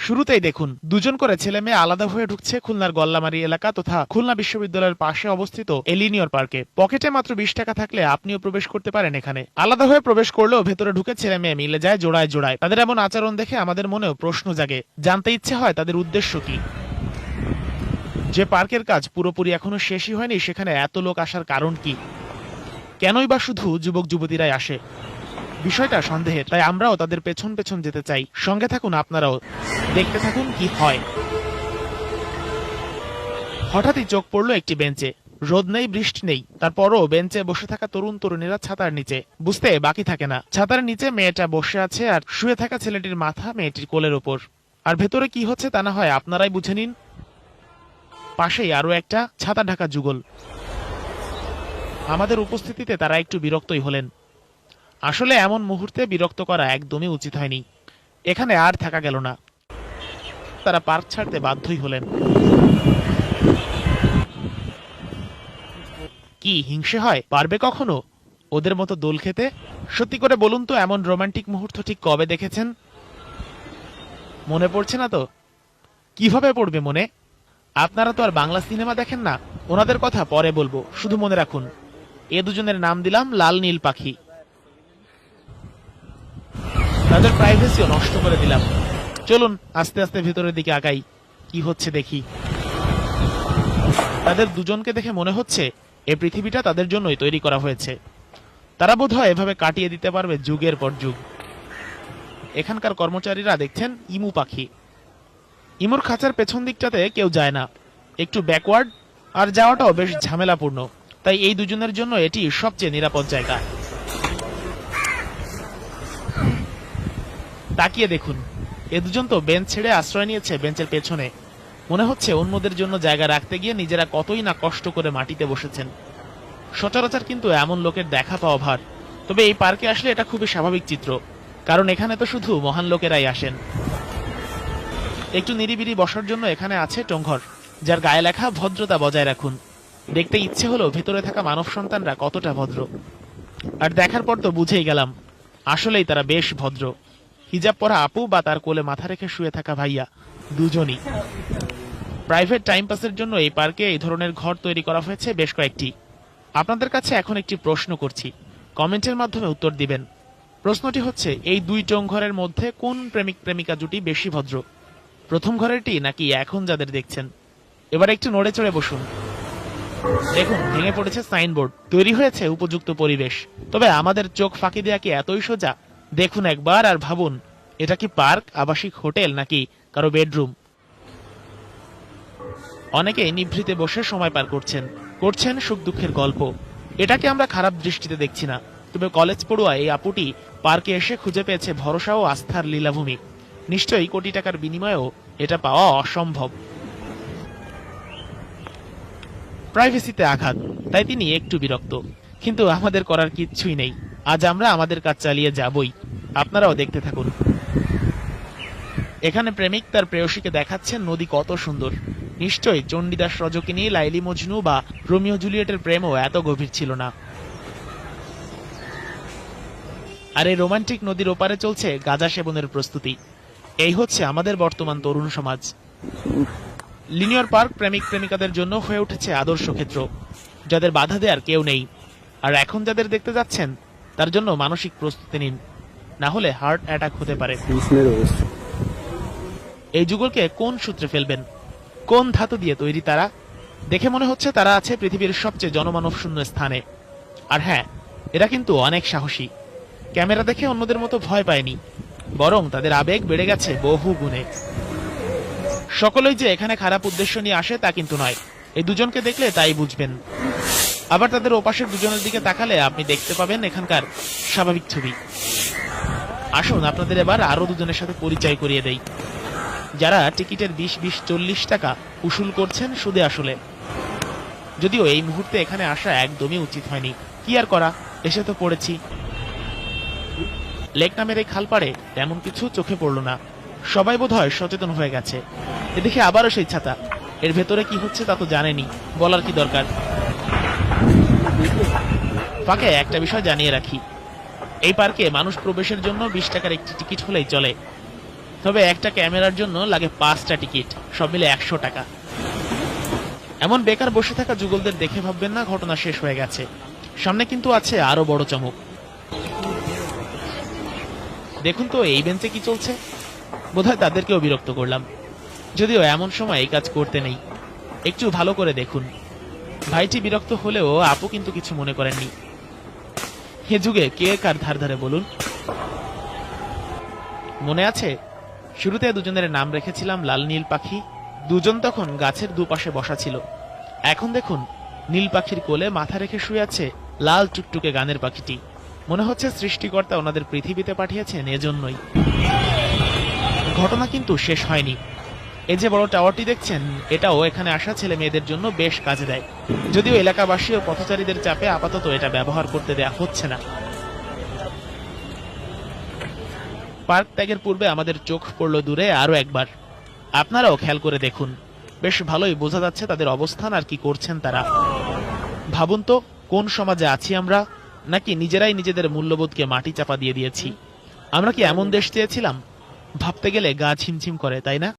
শুরুতেই দেখুন দুজন করে ছেলে মেয়ে আলাদা হয়ে ঢুকছে খুলনার গল্লামারী এলাকা তথা খুলনা বিশ্ববিদ্যালয়ের পাশে অবস্থিত এলিনিয়র পার্কে। পকেটে মাত্র 20 টাকা থাকলে আপনিও প্রবেশ করতে পারেন এখানে। আলাদা হয়ে প্রবেশ করলেও ভেতরে ঢুকে ছেলে মেয়ে মিলে যায় জোড়ায় জোড়ায়। তাদের এমন আচরণ দেখে আমাদের মনেও প্রশ্ন জাগে, জানতে ইচ্ছে হয় তাদের উদ্দেশ্য কি। যে পার্কের কাজ পুরোপুরি এখনো শেষই হয়নি সেখানে এত লোক আসার কারণ কি? কেনই বা শুধু যুবক যুবতীরাই আসে? বিষয়টা সন্দেহের, তাই আমরাও তাদের পেছন পেছন যেতে চাই। সঙ্গে থাকুন আপনারাও, দেখতে থাকুন কি হয়। হঠাৎই চোখ পড়লো একটি বেঞ্চে। রোদ নেই, বৃষ্টি নেই, তারপরও বেঞ্চে বসে থাকা তরুণ তরুণীরা ছাতার নিচে। বুঝতে বাকি থাকে না, ছাতার নিচে মেয়েটা বসে আছে আর শুয়ে থাকা ছেলেটির মাথা মেয়েটির কোলের ওপর। আর ভেতরে কি হচ্ছে তা না হয় আপনারাই বুঝে নিন। পাশেই আরো একটা ছাতা ঢাকা যুগল। আমাদের উপস্থিতিতে তারা একটু বিরক্তই হলেন। আসলে এমন মুহূর্তে বিরক্ত করা একদমই উচিত হয়নি। এখানে আর থাকা গেল না, তারা পার্ক ছাড়তে বাধ্যই হলেন। কি হিংসে হয়? পারবে কখনো ওদের মতো দোল খেতে? সত্যি করে বলুন তো, এমন রোমান্টিক মুহূর্ত ঠিক কবে দেখেছেন? মনে পড়ছে না তো? কিভাবে পড়বে মনে? আপনারা তো আর বাংলা সিনেমা দেখেন না। ওনাদের কথা পরে বলবো, শুধু মনে রাখুন এ দুজনের নাম দিলাম লাল নীল পাখি। তাদের প্রাইভেসিও নষ্ট করে দিলাম। চলুন আস্তে আস্তে ভেতরের দিকে আগাই, কি হচ্ছে দেখি। তাদের দুজনকে দেখে মনে হচ্ছে এই পৃথিবীটা তাদের জন্যই তৈরি করা হয়েছে। তারা বোধহয় এভাবে কাটিয়ে দিতে পারবে যুগের পর যুগ। এখানকার কর্মচারীরা দেখছেন ইমু পাখি। ইমুর খাঁচার পেছন দিকটাতে কেউ যায় না, একটু ব্যাকওয়ার্ড, আর যাওয়াটাও বেশ ঝামেলাপূর্ণ। তাই এই দুজনের জন্য এটি সবচেয়ে নিরাপদ জায়গা। তাকিয়ে দেখুন, এ দুজন তো বেঞ্চ ছেড়ে আশ্রয় নিয়েছে বেঞ্চের পেছনে। মনে হচ্ছে অন্যদের জন্য জায়গা রাখতে গিয়ে নিজেরা কতই না কষ্ট করে মাটিতে বসেছেন। সচরাচর কিন্তু এমন লোকের দেখা পাওয়া ভার। তবে এই পার্কে আসলে এটা খুবই স্বাভাবিক চিত্র, কারণ এখানে তো শুধু মহান লোকেরাই আসেন। একটু নিরিবিলি বসার জন্য এখানে আছে টংঘর, যার গায়ে লেখা ভদ্রতা বজায় রাখুন। দেখতে ইচ্ছে হলো ভেতরে থাকা মানব সন্তানরা কতটা ভদ্র। আর দেখার পর তো বুঝেই গেলাম আসলেই তারা বেশ ভদ্র। হিজাব পরা আপু বা তার কোলে মাথা রেখে শুয়ে থাকা ভাইয়া, দুজনই। প্রাইভেট টাইম পাসের জন্য এই পার্কে এই ধরনের ঘর তৈরি করা হয়েছে বেশ কয়েকটি। আপনাদের কাছে এখন একটি প্রশ্ন করছি, কমেন্টের মাধ্যমে উত্তর দিবেন। প্রশ্নটি হচ্ছে, এই দুই টংঘরের মধ্যে কোন প্রেমিক প্রেমিকা জুটি বেশি ভদ্র? প্রথম ঘরেরটি নাকি এখন যাদের দেখছেন? এবার একটু নড়ে চড়ে বসুন। দেখুন ভেঙে পড়েছে সাইনবোর্ড, তৈরি হয়েছে উপযুক্ত পরিবেশ। তবে আমাদের চোখ ফাঁকি দেয়া কি এতই সোজা? দেখুন একবার আর ভাবুন, এটা কি পার্ক, আবাসিক হোটেল নাকি কারো বেডরুম? অনেকে নিভৃতে বসে সময় পার করছেন সুখ দুঃখের গল্প। এটাকে আমরা খারাপ দৃষ্টিতে দেখছি না। তবে কলেজ পড়ুয়া এই আপুটি পার্কে এসে খুঁজে পেয়েছে ভরসা ও আস্থার লীলাভূমি। নিশ্চয়ই কোটি টাকার বিনিময়েও এটা পাওয়া অসম্ভব। প্রাইভেসিতে আঘাত, তাই তিনি একটু বিরক্ত। কিন্তু আমাদের করার কিচ্ছুই নেই। আজ আমরা আমাদের কাজ চালিয়ে যাবই, আপনারাও দেখতে থাকুন। এখানে প্রেমিক তার প্রেয়সীকে দেখাচ্ছেন নদী কত সুন্দর। নিশ্চয়ই চণ্ডীদাস রজকিনী, লাইলি মজনু বা রোমিও জুলিয়েটের প্রেমও এত গভীর ছিল না। আর এই রোমান্টিক নদীর ওপারে চলছে গাঁজা সেবনের প্রস্তুতি। এই হচ্ছে আমাদের বর্তমান তরুণ সমাজ। লিনিয়র পার্ক প্রেমিক প্রেমিকাদের জন্য হয়ে উঠেছে আদর্শ ক্ষেত্র, যাদের বাধা দেওয়ার কেউ নেই। আর এখন যাদের দেখতে যাচ্ছেন তার জন্য মানসিক প্রস্তুতি নিন, না হলে হার্ট অ্যাটাক হতে পারে। এই যুগলকে কোন সূত্রে ফেলবেন? কোন ধাতু দিয়ে তৈরি তারা? দেখে মনে হচ্ছে তারা আছে পৃথিবীর সবচেয়ে জনমানব শূন্য স্থানে। আর হ্যাঁ, এরা কিন্তু অনেক সাহসী। ক্যামেরা দেখে অন্যদের মতো ভয় পায়নি, বরং তাদের আবেগ বেড়ে গেছে বহু গুণে। সকলেই যে এখানে খারাপ উদ্দেশ্য নিয়ে আসে তা কিন্তু নয়, এই দুজনকে দেখলে তাই বুঝবেন। আবার তাদের ওপাশের দুজনের দিকে তাকালে আপনি দেখতে পাবেন এখানকার স্বাভাবিক ছবি। আসুন আপনাদের এবার আরো দুজনের সাথে পরিচয় করিয়ে দেই, যারা টিকিটের 20-40 টাকা উসুল করছেন সুদে আসলে। যদিও এই মুহূর্তে এখানে আসা একদমই উচিত হয়নি, কি আর করা, এসে তো পড়েছি। লেক নামের এই খালপাড়ে তেমন কিছু চোখে পড়ল না, সবাই বোধহয় সচেতন হয়ে গেছে। এদিকে আবারও সেই ছাতা, এর ভেতরে কি হচ্ছে তা তো জানেনি, বলার কি দরকার। ফাঁকে একটা বিষয় জানিয়ে রাখি, এই পার্কে মানুষ প্রবেশের জন্য 20 টাকার একটি টিকিট হলেই চলে। তবে একটা ক্যামেরার জন্য লাগে 5টা টিকিট, সব মিলে 100 টাকা। এমন বেকার বসে থাকা যুগলদের দেখে ভাববেন না ঘটনা শেষ হয়ে গেছে। সামনে কিন্তু আছে আরো বড় চমক। দেখুন তো এই বেঞ্চে কি চলছে। বোধহয় তাদেরকেও বিরক্ত করলাম, যদিও এমন সময় এই কাজ করতে নেই। একটু ভালো করে দেখুন। ভাইটি বিরক্ত হলেও আপু কিন্তু কিছু মনে করেননি। এ যুগে কে কার ধার ধারে বলুন। মনে আছে শুরুতে দুজনের নাম রেখেছিলাম লাল নীল পাখি। দুজন তখন গাছের দুপাশে বসা ছিল। এখন দেখুন নীল পাখির কোলে মাথা রেখে শুয়ে আছে লাল টুকটুকে গানের পাখিটি। মনে হচ্ছে সৃষ্টিকর্তা ওনাদের পৃথিবীতে পাঠিয়েছেন এজন্যই। ঘটনা কিন্তু শেষ হয়নি। এই যে বড় টাওয়ারটি দেখছেন, এটাও এখানে আসা ছেলে মেয়েদের জন্য বেশ কাজে দেয়। যদিও এলাকাবাসী ও পথচারীদের চাপে আপাতত এটা ব্যবহার করতে দেয়া হচ্ছে না। পার্ক ত্যাগের পূর্বে আমাদের চোখ পড়ল দূরে আরো একবার। আপনারাও খেয়াল করে দেখুন, বেশ ভালোই বোঝা যাচ্ছে তাদের অবস্থান আর কি করছেন তারা। ভাবুন তো কোন সমাজে আছি আমরা, নাকি নিজেরাই নিজেদের মূল্যবোধকে মাটি চাপা দিয়ে দিয়েছি। আমরা কি এমন দেশ চেয়েছিলাম? ভাবতে গেলে গা ছিমছিম করে, তাই না?